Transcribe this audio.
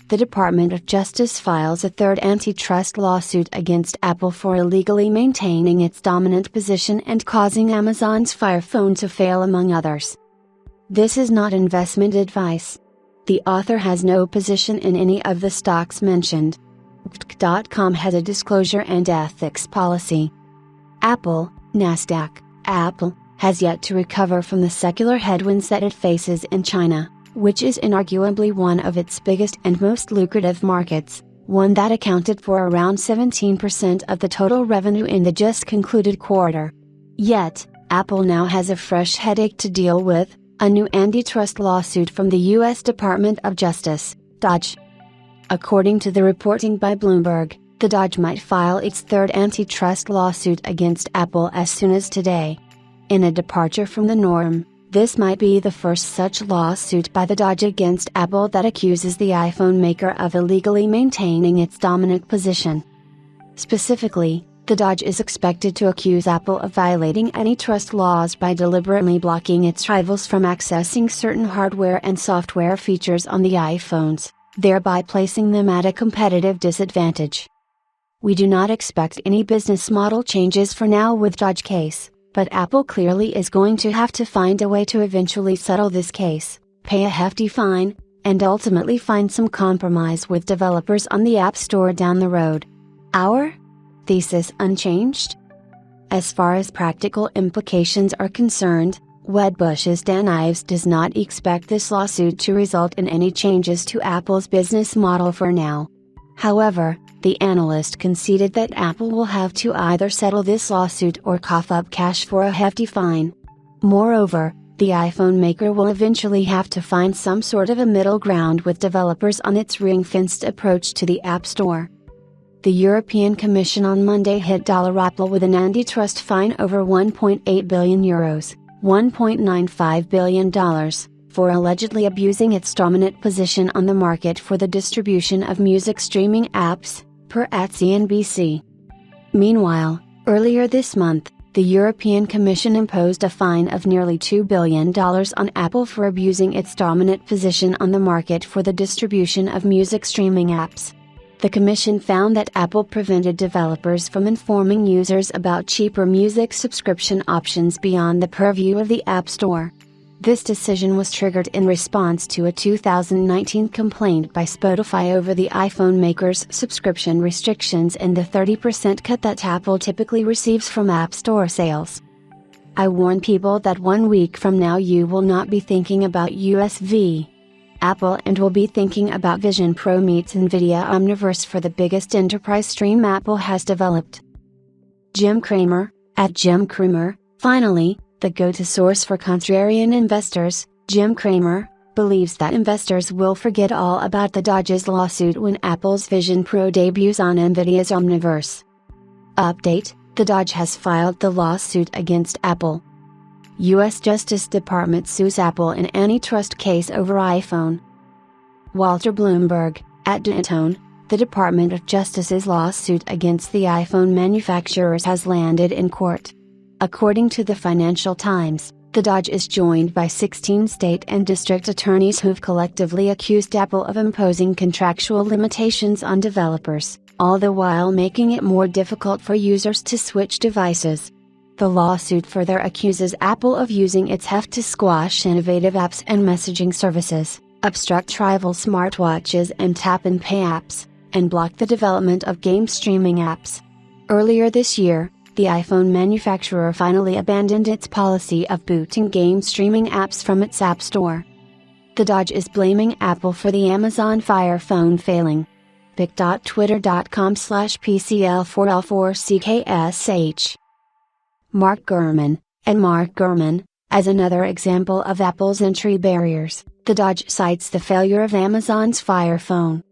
the Department of Justice files a third antitrust lawsuit against Apple for illegally maintaining its dominant position and causing Amazon's Fire Phone to fail, among others. This is not investment advice. The author has no position in any of the stocks mentioned. Wired.com has a disclosure and ethics policy. Apple, Nasdaq. Apple has yet to recover from the secular headwinds that it faces in China, which is inarguably one of its biggest and most lucrative markets, one that accounted for around 17% of the total revenue in the just concluded quarter. Yet, Apple now has a fresh headache to deal with: a new antitrust lawsuit from the U.S. Department of Justice, DOJ. According to the reporting by Bloomberg, the DOJ might file its third antitrust lawsuit against Apple as soon as today. In a departure from the norm, this might be the first such lawsuit by the DOJ against Apple that accuses the iPhone maker of illegally maintaining its dominant position. Specifically, the DOJ is expected to accuse Apple of violating antitrust laws by deliberately blocking its rivals from accessing certain hardware and software features on the iPhones, thereby placing them at a competitive disadvantage. We do not expect any business model changes for now with DOJ case, but Apple clearly is going to have to find a way to eventually settle this case, pay a hefty fine, and ultimately find some compromise with developers on the App Store down the road. Our thesis unchanged? As far as practical implications are concerned, Wedbush's Dan Ives does not expect this lawsuit to result in any changes to Apple's business model for now. However, the analyst conceded that Apple will have to either settle this lawsuit or cough up cash for a hefty fine. Moreover, the iPhone maker will eventually have to find some sort of a middle ground with developers on its ring-fenced approach to the App Store. The European Commission on Monday hit Apple with an antitrust fine over €1.8 billion, $1.95 billion, for allegedly abusing its dominant position on the market for the distribution of music streaming apps, per CNBC. Meanwhile, earlier this month, the European Commission imposed a fine of nearly $2 billion on Apple for abusing its dominant position on the market for the distribution of music streaming apps. The Commission found that Apple prevented developers from informing users about cheaper music subscription options beyond the purview of the App Store. This decision was triggered in response to a 2019 complaint by Spotify over the iPhone maker's subscription restrictions and the 30% cut that Apple typically receives from App Store sales. I warn people that 1 week from now you will not be thinking about USV Apple and will be thinking about Vision Pro meets NVIDIA Omniverse for the biggest enterprise stream Apple has developed. Jim Cramer, at Jim Cramer, finally, the go-to source for contrarian investors, Jim Cramer, believes that investors will forget all about the DOJ's lawsuit when Apple's Vision Pro debuts on NVIDIA's Omniverse. Update: the DOJ has filed the lawsuit against Apple. U.S. Justice Department sues Apple in antitrust case over iPhone. Walter Bloomberg, at Tone, the Department of Justice's lawsuit against the iPhone manufacturers has landed in court. According to the Financial Times, the DOJ is joined by 16 state and district attorneys who've collectively accused Apple of imposing contractual limitations on developers, all the while making it more difficult for users to switch devices. The lawsuit further accuses Apple of using its heft to squash innovative apps and messaging services, obstruct rival smartwatches and tap-and-pay apps, and block the development of game streaming apps. Earlier this year, the iPhone manufacturer finally abandoned its policy of booting game streaming apps from its App Store. The DOJ is blaming Apple for the Amazon Fire Phone failing. pic.twitter.com/PCL4L4CKSH. Mark Gurman, and Mark Gurman, as another example of Apple's entry barriers, the DOJ cites the failure of Amazon's Fire Phone.